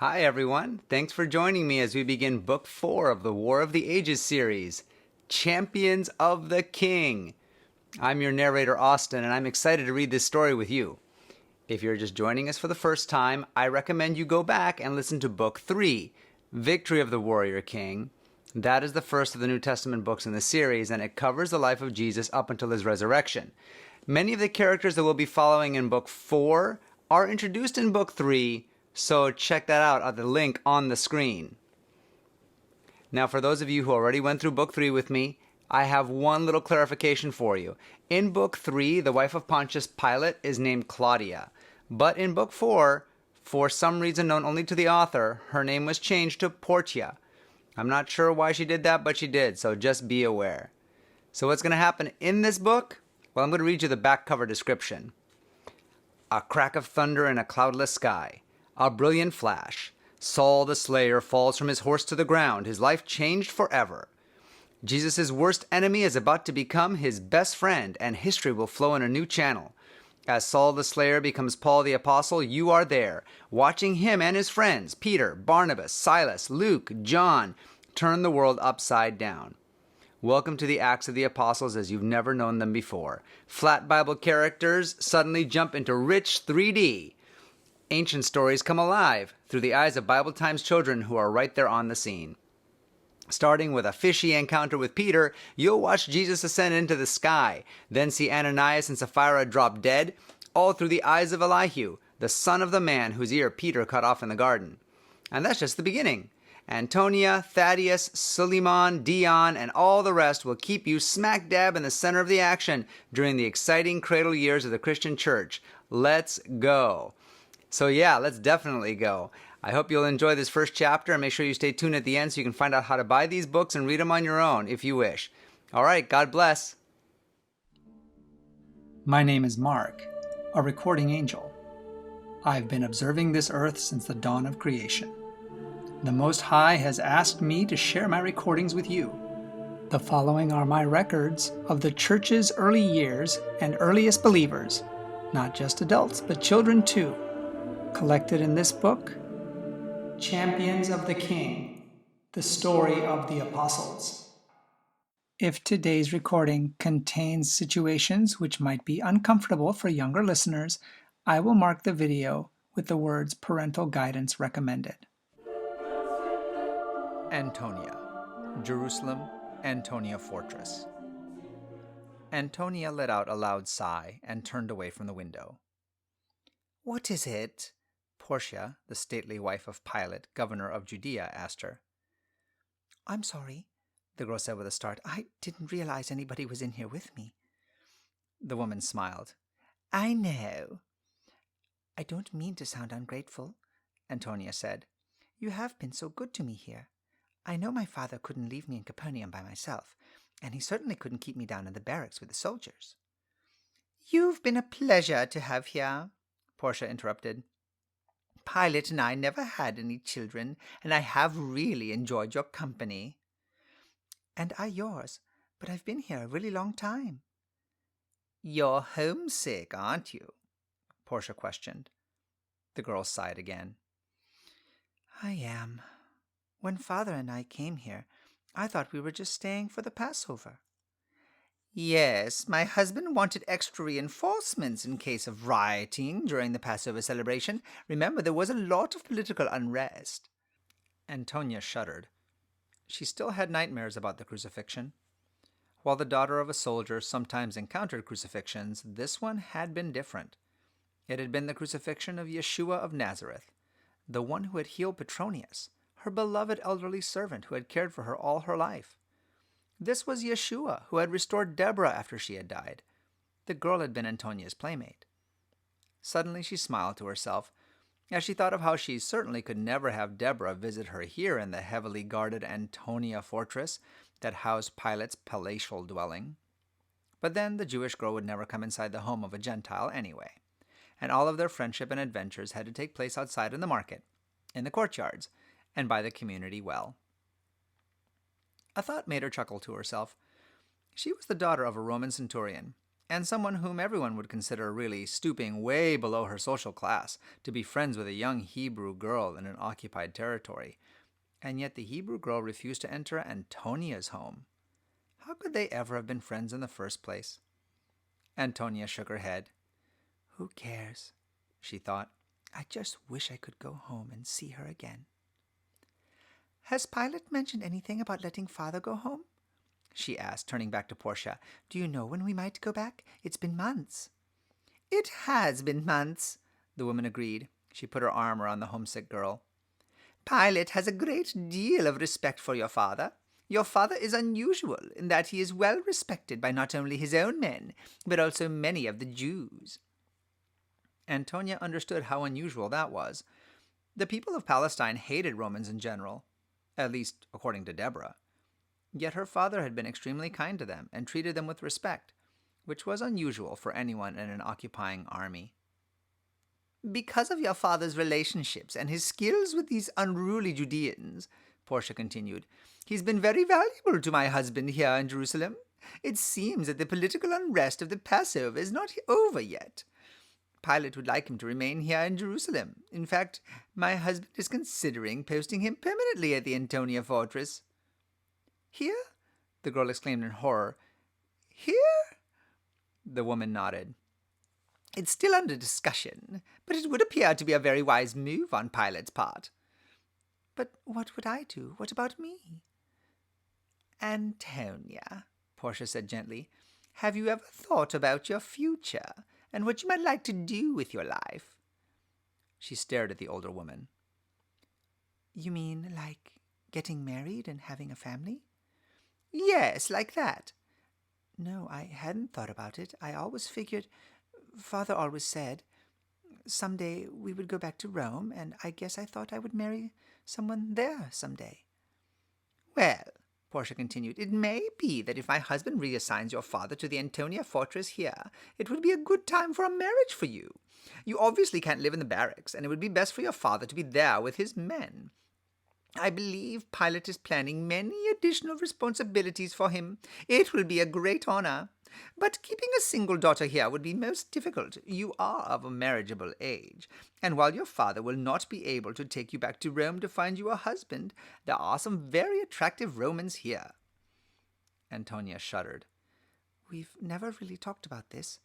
Hi, everyone. Thanks for joining me as we begin Book 4 of the War of the Ages series, Champions of the King. I'm your narrator, Austin, and I'm excited to read this story with you. If you're just joining us for the first time, I recommend you go back and listen to Book 3, Victory of the Warrior King. That is the first of the New Testament books in the series, and it covers the life of Jesus up until his resurrection. Many of the characters that we'll be following in Book 4 are introduced in Book 3, so check that out at the link on the screen. Now, for those of you who already went through Book 3 with me, I have one little clarification for you. In Book 3, the wife of Pontius Pilate is named Claudia. But in Book 4, for some reason known only to the author, her name was changed to Portia. I'm not sure why she did that, but she did, so just be aware. So what's going to happen in this book? Well, I'm going to read you the back cover description. A crack of thunder in a cloudless sky. A brilliant flash. Saul the Slayer falls from his horse to the ground, his life changed forever. Jesus' worst enemy is about to become his best friend, and history will flow in a new channel. As Saul the Slayer becomes Paul the Apostle, you are there, watching him and his friends, Peter, Barnabas, Silas, Luke, John, turn the world upside down. Welcome to the Acts of the Apostles as you've never known them before. Flat Bible characters suddenly jump into rich 3D. Ancient stories come alive through the eyes of Bible Times children who are right there on the scene. Starting with a fishy encounter with Peter, you'll watch Jesus ascend into the sky, then see Ananias and Sapphira drop dead, all through the eyes of Elihu, the son of the man whose ear Peter cut off in the garden. And that's just the beginning. Antonia, Thaddeus, Sulimon, Dion, and all the rest will keep you smack dab in the center of the action during the exciting cradle years of the Christian church. Let's go. So yeah, let's definitely go. I hope you'll enjoy this first chapter and make sure you stay tuned at the end so you can find out how to buy these books and read them on your own if you wish. All right, God bless. My name is Mark, a recording angel. I've been observing this earth since the dawn of creation. The Most High has asked me to share my recordings with you. The following are my records of the church's early years and earliest believers, not just adults, but children too. Collected in this book, Champions of the King, the story of the apostles. If today's recording contains situations which might be uncomfortable for younger listeners, I will mark the video with the words parental guidance recommended. Antonia, Jerusalem, Antonia Fortress. Antonia let out a loud sigh and turned away from the window. "What is it?" Portia, the stately wife of Pilate, governor of Judea, asked her. "I'm sorry," the girl said with a start. "I didn't realize anybody was in here with me." The woman smiled. "I know." "I don't mean to sound ungrateful," Antonia said. "You have been so good to me here. I know my father couldn't leave me in Capernaum by myself, and he certainly couldn't keep me down in the barracks with the soldiers." "You've been a pleasure to have here," Portia interrupted. "Pilate and I never had any children, and I have really enjoyed your company." "And I yours, but I've been here a really long time." "You're homesick, aren't you?" Portia questioned. The girl sighed again. "I am. When Father and I came here, I thought we were just staying for the Passover." "Yes, my husband wanted extra reinforcements in case of rioting during the Passover celebration. Remember, there was a lot of political unrest." Antonia shuddered. She still had nightmares about the crucifixion. While the daughter of a soldier sometimes encountered crucifixions, this one had been different. It had been the crucifixion of Yeshua of Nazareth, the one who had healed Petronius, her beloved elderly servant who had cared for her all her life. This was Yeshua, who had restored Deborah after she had died. The girl had been Antonia's playmate. Suddenly she smiled to herself, as she thought of how she certainly could never have Deborah visit her here in the heavily guarded Antonia fortress that housed Pilate's palatial dwelling. But then the Jewish girl would never come inside the home of a Gentile anyway, and all of their friendship and adventures had to take place outside in the market, in the courtyards, and by the community well. A thought made her chuckle to herself. She was the daughter of a Roman centurion, and someone whom everyone would consider really stooping way below her social class to be friends with a young Hebrew girl in an occupied territory. And yet the Hebrew girl refused to enter Antonia's home. How could they ever have been friends in the first place? Antonia shook her head. Who cares? She thought. I just wish I could go home and see her again. Has Pilate mentioned anything about letting father go home? She asked, turning back to Portia. Do you know when we might go back? It's been months. It has been months, the woman agreed. She put her arm around the homesick girl. Pilate has a great deal of respect for your father. Your father is unusual in that he is well respected by not only his own men, but also many of the Jews. Antonia understood how unusual that was. The people of Palestine hated Romans in general, at least according to Deborah. Yet her father had been extremely kind to them and treated them with respect, which was unusual for anyone in an occupying army. Because of your father's relationships and his skills with these unruly Judeans, Portia continued, he's been very valuable to my husband here in Jerusalem. It seems that the political unrest of the Passover is not over yet. Pilate would like him to remain here in Jerusalem. In fact, my husband is considering posting him permanently at the Antonia fortress. Here? The girl exclaimed in horror. Here? The woman nodded. It's still under discussion, but it would appear to be a very wise move on Pilate's part. But what would I do? What about me? Antonia, Portia said gently, have you ever thought about your future and what you might like to do with your life? She stared at the older woman. You mean like getting married and having a family? Yes, like that. No, I hadn't thought about it. I always figured, Father always said, someday we would go back to Rome, and I guess I thought I would marry someone there someday. Well, Portia continued, it may be that if my husband reassigns your father to the Antonia fortress here, it would be a good time for a marriage for you. You obviously can't live in the barracks, and it would be best for your father to be there with his men. I believe Pilate is planning many additional responsibilities for him. It will be a great honor. But keeping a single daughter here would be most difficult. You are of a marriageable age, and while your father will not be able to take you back to Rome to find you a husband, there are some very attractive Romans here. Antonia shuddered. We've never really talked about this,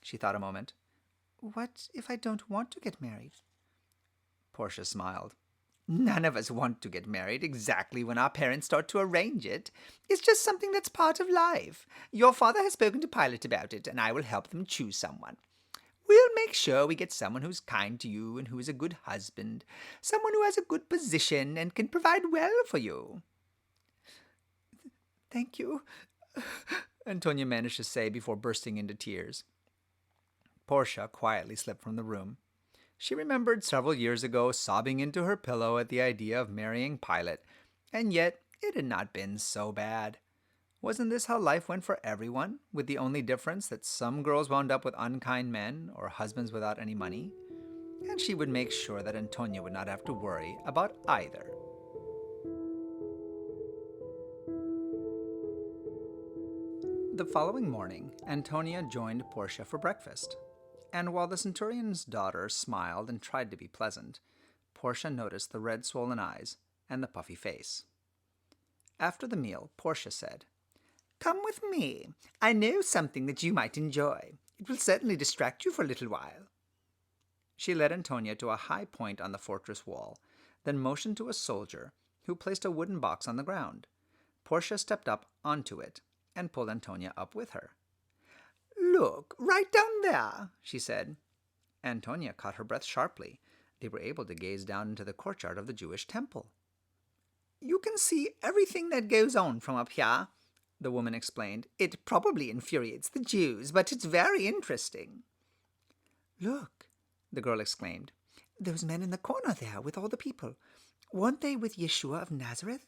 she thought a moment. What if I don't want to get married? Portia smiled. None of us want to get married exactly when our parents start to arrange it. It's just something that's part of life. Your father has spoken to Pilate about it, and I will help them choose someone. We'll make sure we get someone who's kind to you and who is a good husband, someone who has a good position and can provide well for you. Thank you, Antonia managed to say before bursting into tears. Portia quietly slipped from the room. She remembered several years ago sobbing into her pillow at the idea of marrying Pilate, and yet it had not been so bad. Wasn't this how life went for everyone, with the only difference that some girls wound up with unkind men or husbands without any money? And she would make sure that Antonia would not have to worry about either. The following morning, Antonia joined Portia for breakfast. And while the centurion's daughter smiled and tried to be pleasant, Portia noticed the red swollen eyes and the puffy face. After the meal, Portia said, Come with me. I know something that you might enjoy. It will certainly distract you for a little while. She led Antonia to a high point on the fortress wall, then motioned to a soldier, who placed a wooden box on the ground. Portia stepped up onto it and pulled Antonia up with her. Look, right down there, she said. Antonia caught her breath sharply. They were able to gaze down into the courtyard of the Jewish temple. You can see everything that goes on from up here, the woman explained. It probably infuriates the Jews, but it's very interesting. Look, the girl exclaimed. Those men in the corner there with all the people. Weren't they with Yeshua of Nazareth?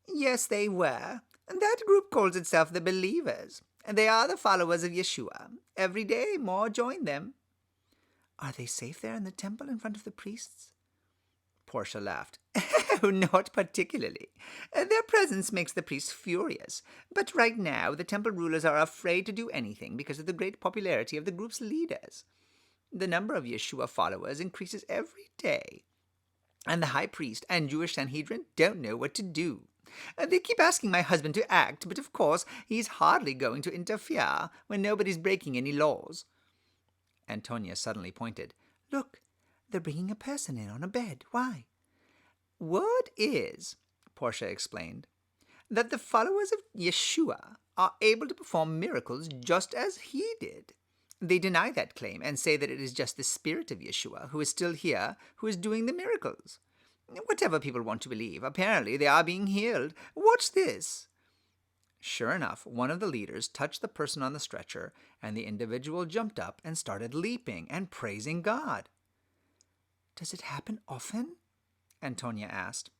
Yes, they were. That group calls itself the Believers. They are the followers of Yeshua. Every day more join them. Are they safe there in the temple in front of the priests? Portia laughed. No, not particularly. Their presence makes the priests furious, but right now the temple rulers are afraid to do anything because of the great popularity of the group's leaders. The number of Yeshua followers increases every day, and the high priest and Jewish Sanhedrin don't know what to do. They keep asking my husband to act, but of course he's hardly going to interfere when nobody's breaking any laws. Antonia suddenly pointed. Look, they're bringing a person in on a bed. Why? Word is, Portia explained, that the followers of Yeshua are able to perform miracles just as he did. They deny that claim and say that it is just the spirit of Yeshua, who is still here, who is doing the miracles. Whatever people want to believe, apparently they are being healed. Watch this. Sure enough, one of the leaders touched the person on the stretcher, and the individual jumped up and started leaping and praising God. Does it happen often? Antonia asked.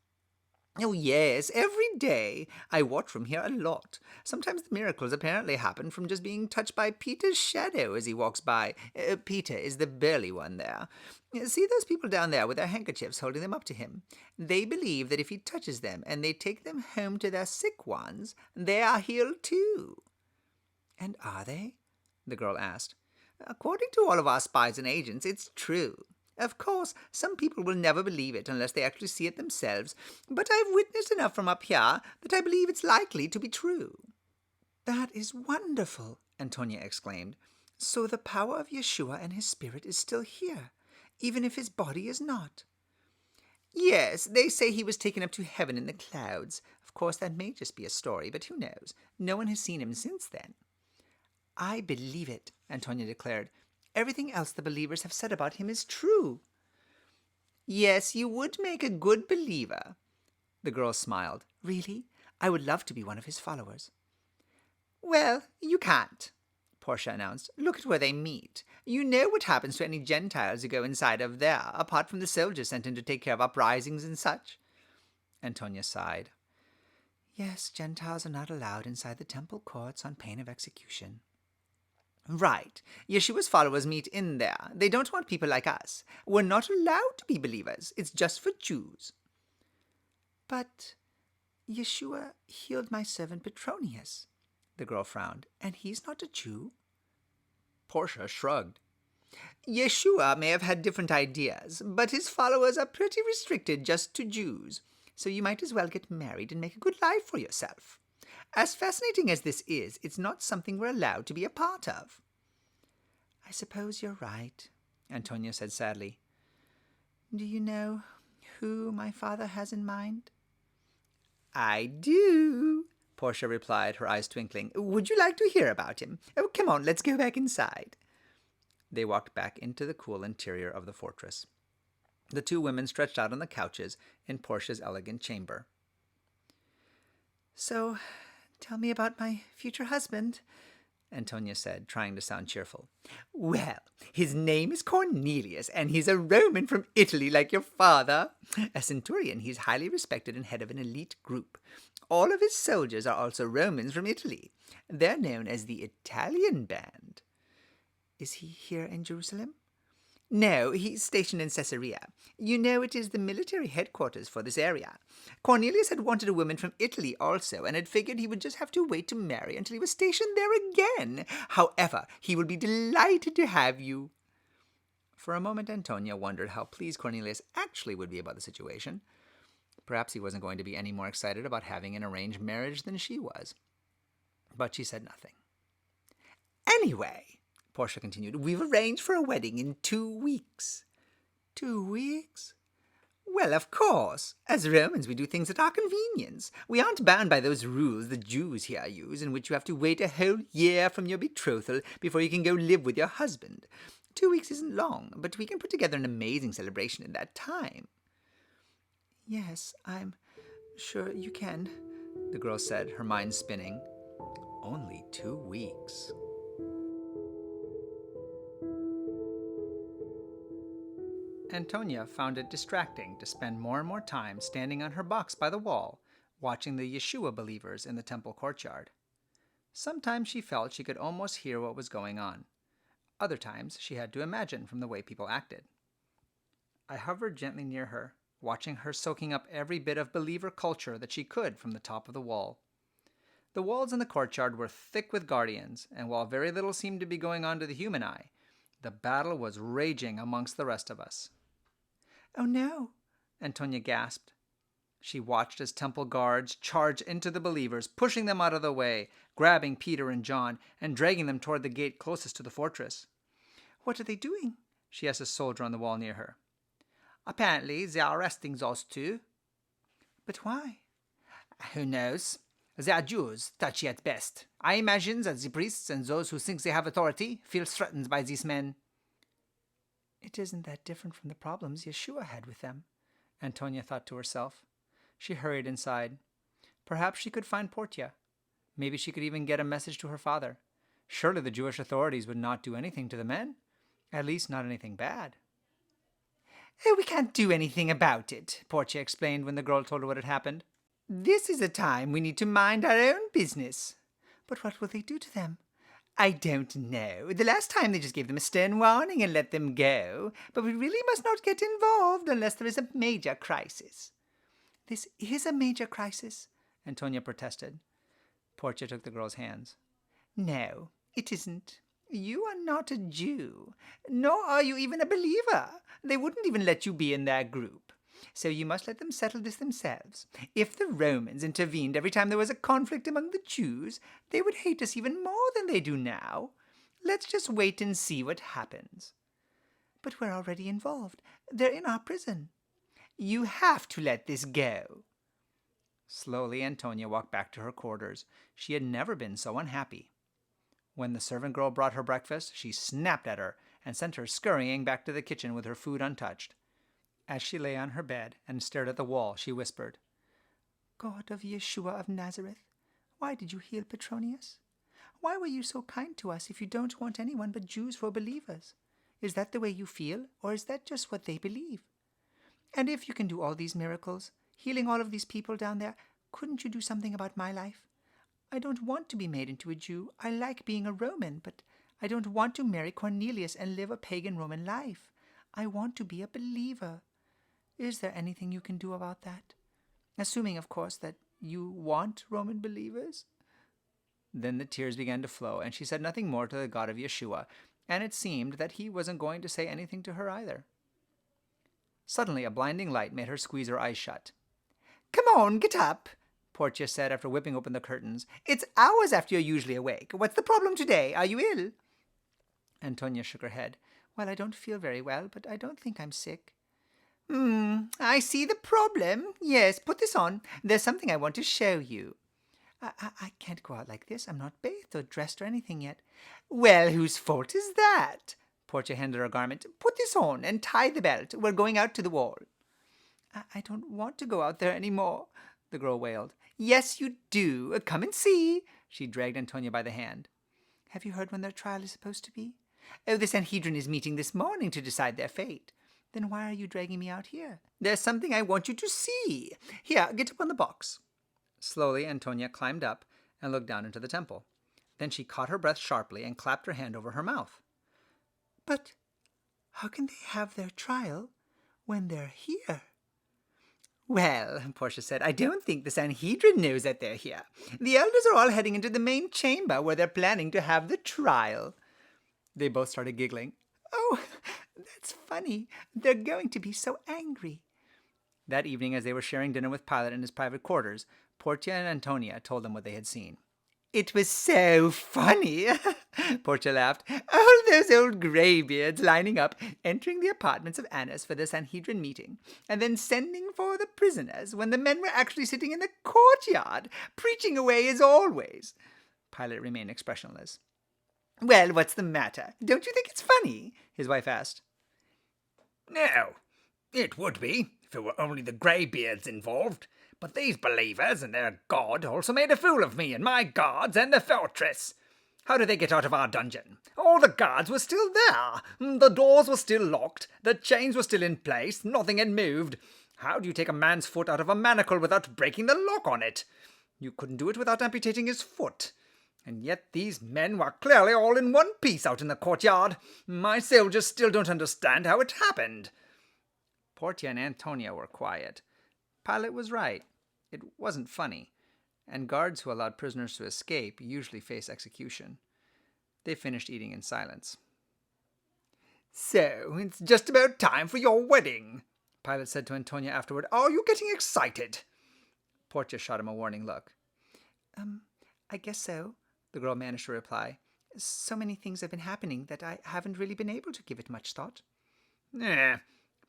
Oh, yes, every day. I watch from here a lot. Sometimes the miracles apparently happen from just being touched by Peter's shadow as he walks by. Peter is the burly one there. See those people down there with their handkerchiefs holding them up to him? They believe that if he touches them and they take them home to their sick ones, they are healed too. And are they? The girl asked. According to all of our spies and agents, it's true. Of course, some people will never believe it unless they actually see it themselves, but I've witnessed enough from up here that I believe it's likely to be true. That is wonderful, Antonia exclaimed. So the power of Yeshua and his spirit is still here, even if his body is not. Yes, they say he was taken up to heaven in the clouds. Of course, that may just be a story, but who knows? No one has seen him since then. I believe it, Antonia declared. Everything else the believers have said about him is true. Yes, you would make a good believer. The girl smiled. Really? I would love to be one of his followers. Well, you can't, Portia announced. Look at where they meet. You know what happens to any Gentiles who go inside of there, apart from the soldiers sent in to take care of uprisings and such. Antonia sighed. Yes, Gentiles are not allowed inside the temple courts on pain of execution. Right. Yeshua's followers meet in there. They don't want people like us. We're not allowed to be believers. It's just for Jews. But Yeshua healed my servant Petronius, the girl frowned, and he's not a Jew. Portia shrugged. Yeshua may have had different ideas, but his followers are pretty restricted just to Jews. So you might as well get married and make a good life for yourself. As fascinating as this is, it's not something we're allowed to be a part of. I suppose you're right, Antonia said sadly. Do you know who my father has in mind? I do, Portia replied, her eyes twinkling. Would you like to hear about him? Oh, come on, let's go back inside. They walked back into the cool interior of the fortress. The two women stretched out on the couches in Portia's elegant chamber. So, tell me about my future husband, Antonia said, trying to sound cheerful. Well, his name is Cornelius, and he's a Roman from Italy like your father. A centurion, he's highly respected and head of an elite group. All of his soldiers are also Romans from Italy. They're known as the Italian Band. Is he here in Jerusalem? No, he's stationed in Caesarea. You know, it is the military headquarters for this area. Cornelius had wanted a woman from Italy also, and had figured he would just have to wait to marry until he was stationed there again. However, he will be delighted to have you. For a moment, Antonia wondered how pleased Cornelius actually would be about the situation. Perhaps he wasn't going to be any more excited about having an arranged marriage than she was. But she said nothing. Anyway, Portia continued, we've arranged for a wedding in 2 weeks. 2 weeks? Well, of course. As Romans, we do things at our convenience. We aren't bound by those rules the Jews here use, in which you have to wait a whole year from your betrothal before you can go live with your husband. 2 weeks isn't long, but we can put together an amazing celebration in that time. Yes, I'm sure you can, the girl said, her mind spinning. Only 2 weeks. Antonia found it distracting to spend more and more time standing on her box by the wall, watching the Yeshua believers in the temple courtyard. Sometimes she felt she could almost hear what was going on. Other times she had to imagine from the way people acted. I hovered gently near her, watching her soaking up every bit of believer culture that she could from the top of the wall. The walls in the courtyard were thick with guardians, and while very little seemed to be going on to the human eye, the battle was raging amongst the rest of us. "Oh no," Antonia gasped. She watched as temple guards charged into the believers, pushing them out of the way, grabbing Peter and John, and dragging them toward the gate closest to the fortress. "What are they doing?" she asked a soldier on the wall near her. "Apparently they are arresting those two." "But why?" "Who knows? They are Jews, touchy at best. I imagine that the priests and those who think they have authority feel threatened by these men." "It isn't that different from the problems Yeshua had with them," Antonia thought to herself. She hurried inside. Perhaps she could find Portia. Maybe she could even get a message to her father. Surely the Jewish authorities would not do anything to the men. At least not anything bad. "We can't do anything about it," Portia explained when the girl told her what had happened. "This is a time we need to mind our own business." "But what will they do to them?" "I don't know. The last time they just gave them a stern warning and let them go. But we really must not get involved unless there is a major crisis." "This is a major crisis," Antonia protested. Portia took the girl's hands. "No, it isn't. You are not a Jew, nor are you even a believer. They wouldn't even let you be in their group. So you must let them settle this themselves. If the Romans intervened every time there was a conflict among the Jews, they would hate us even more than they do now. Let's just wait and see what happens." "But we're already involved. They're in our prison." "You have to let this go." Slowly, Antonia walked back to her quarters. She had never been so unhappy. When the servant girl brought her breakfast, she snapped at her and sent her scurrying back to the kitchen with her food untouched. As she lay on her bed and stared at the wall, she whispered, "God of Yeshua of Nazareth, why did you heal Petronius? Why were you so kind to us if you don't want anyone but Jews for believers? Is that the way you feel, or is that just what they believe? And if you can do all these miracles, healing all of these people down there, couldn't you do something about my life? I don't want to be made into a Jew. I like being a Roman, but I don't want to marry Cornelius and live a pagan Roman life. I want to be a believer. Is there anything you can do about that? Assuming, of course, that you want Roman believers?" Then the tears began to flow, and she said nothing more to the God of Yeshua, and it seemed that he wasn't going to say anything to her either. Suddenly, a blinding light made her squeeze her eyes shut. "Come on, get up," Portia said after whipping open the curtains. "It's hours after you're usually awake. What's the problem today? Are you ill?" Antonia shook her head. "Well, I don't feel very well, but I don't think I'm sick." I see the problem. Yes, put this on. There's something I want to show you." I can't go out like this. I'm not bathed or dressed or anything yet." "Well, whose fault is that?" Portia handed her a garment. "Put this on and tie the belt. We're going out to the wall." I don't want to go out there any more," the girl wailed. "Yes, you do. Come and see." She dragged Antonia by the hand. "Have you heard when their trial is supposed to be?" "Oh, the Sanhedrin is meeting this morning to decide their fate." "Then why are you dragging me out here?" "There's something I want you to see. Here, get up on the box." Slowly, Antonia climbed up and looked down into the temple. Then she caught her breath sharply and clapped her hand over her mouth. "But how can they have their trial when they're here?" "Well," Portia said, "I don't think the Sanhedrin knows that they're here. The elders are all heading into the main chamber where they're planning to have the trial." They both started giggling. "Oh, that's funny. They're going to be so angry." That evening, as they were sharing dinner with Pilate in his private quarters, Portia and Antonia told them what they had seen. "It was so funny," Portia laughed. "All those old graybeards lining up, entering the apartments of Annas for the Sanhedrin meeting, and then sending for the prisoners when the men were actually sitting in the courtyard, preaching away as always." Pilate remained expressionless. "Well, what's the matter? Don't you think it's funny?" his wife asked. "No, it would be, if it were only the greybeards involved. But these believers and their God also made a fool of me and my guards and the fortress. How did they get out of our dungeon? All the guards were still there. The doors were still locked. The chains were still in place. Nothing had moved. How do you take a man's foot out of a manacle without breaking the lock on it? You couldn't do it without amputating his foot. And yet these men were clearly all in one piece out in the courtyard. My soldiers still don't understand how it happened." Portia and Antonia were quiet. Pilate was right. It wasn't funny, and guards who allowed prisoners to escape usually face execution. They finished eating in silence. "So, it's just about time for your wedding," Pilate said to Antonia afterward. "Are you getting excited?" Portia shot him a warning look. I guess so, the girl managed to reply. So many things have been happening that I haven't really been able to give it much thought.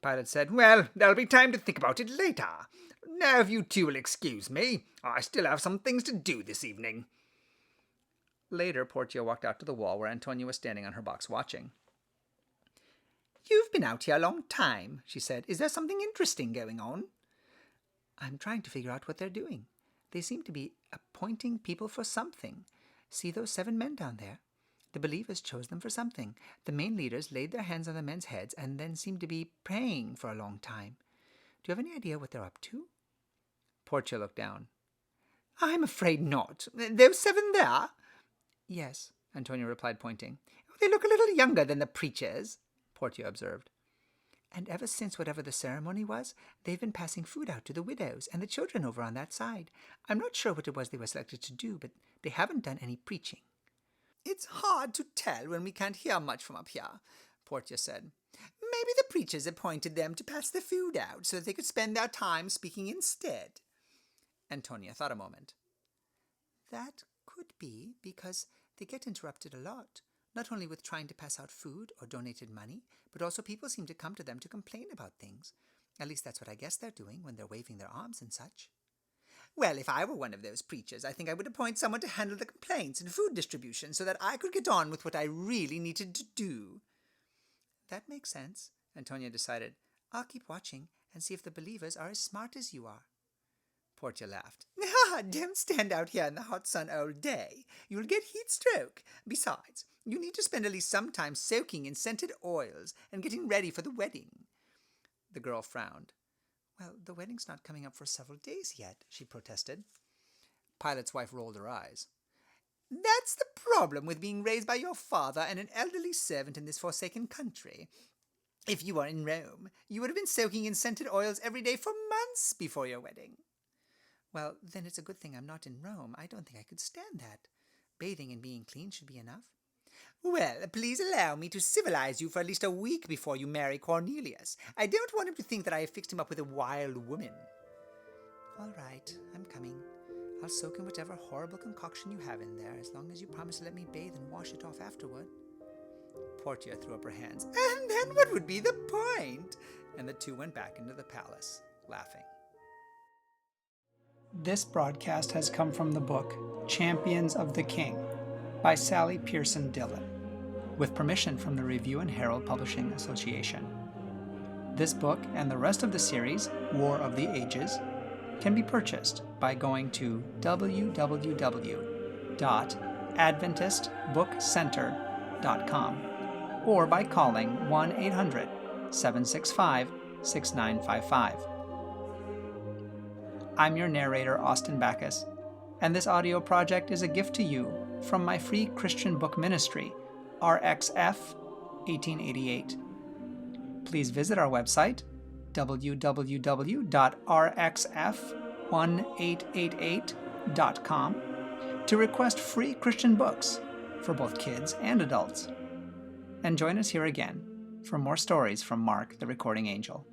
Pilate said. "Well, there'll be time to think about it later. Now, if you two will excuse me, I still have some things to do this evening." Later, Portia walked out to the wall where Antonia was standing on her box watching. "You've been out here a long time," she said. "Is there something interesting going on?" "I'm trying to figure out what they're doing. They seem to be appointing people for something. See those 7 men down there? The believers chose them for something. The main leaders laid their hands on the men's heads and then seemed to be praying for a long time. Do you have any idea what they're up to?" Portia looked down. "I'm afraid not. Those 7 there?" "Yes," Antonia replied, pointing. "They look a little younger than the preachers," Portia observed. "And ever since whatever the ceremony was, they've been passing food out to the widows and the children over on that side. I'm not sure what it was they were selected to do, but they haven't done any preaching." "It's hard to tell when we can't hear much from up here," Portia said. "Maybe the preachers appointed them to pass the food out so that they could spend their time speaking instead." Antonia thought a moment. "That could be because they get interrupted a lot, not only with trying to pass out food or donated money, but also people seem to come to them to complain about things. At least that's what I guess they're doing when they're waving their arms and such." "Well, if I were one of those preachers, I think I would appoint someone to handle the complaints and food distribution so that I could get on with what I really needed to do." "That makes sense," Antonia decided. "I'll keep watching and see if the believers are as smart as you are." Portia laughed. "Don't stand out here in the hot sun all day. You'll get heat stroke. Besides, you need to spend at least some time soaking in scented oils and getting ready for the wedding." The girl frowned. "Well, the wedding's not coming up for several days yet," she protested. Pilate's wife rolled her eyes. "That's the problem with being raised by your father and an elderly servant in this forsaken country. If you were in Rome, you would have been soaking in scented oils every day for months before your wedding." "Well, then it's a good thing I'm not in Rome. I don't think I could stand that. Bathing and being clean should be enough." "Well, please allow me to civilize you for at least a week before you marry Cornelius. I don't want him to think that I have fixed him up with a wild woman." "All right, I'm coming. I'll soak in whatever horrible concoction you have in there, as long as you promise to let me bathe and wash it off afterward." Portia threw up her hands. "And then what would be the point?" And the two went back into the palace, laughing. This broadcast has come from the book Champions of the King by Sally Pierson Dillon, with permission from the Review and Herald Publishing Association. This book and the rest of the series, War of the Ages, can be purchased by going to www.adventistbookcenter.com or by calling 1-800-765-6955. I'm your narrator, Austin Backus, and this audio project is a gift to you from my free Christian book ministry, RXF 1888. Please visit our website, www.rxf1888.com, to request free Christian books for both kids and adults. And join us here again for more stories from Mark the Recording Angel.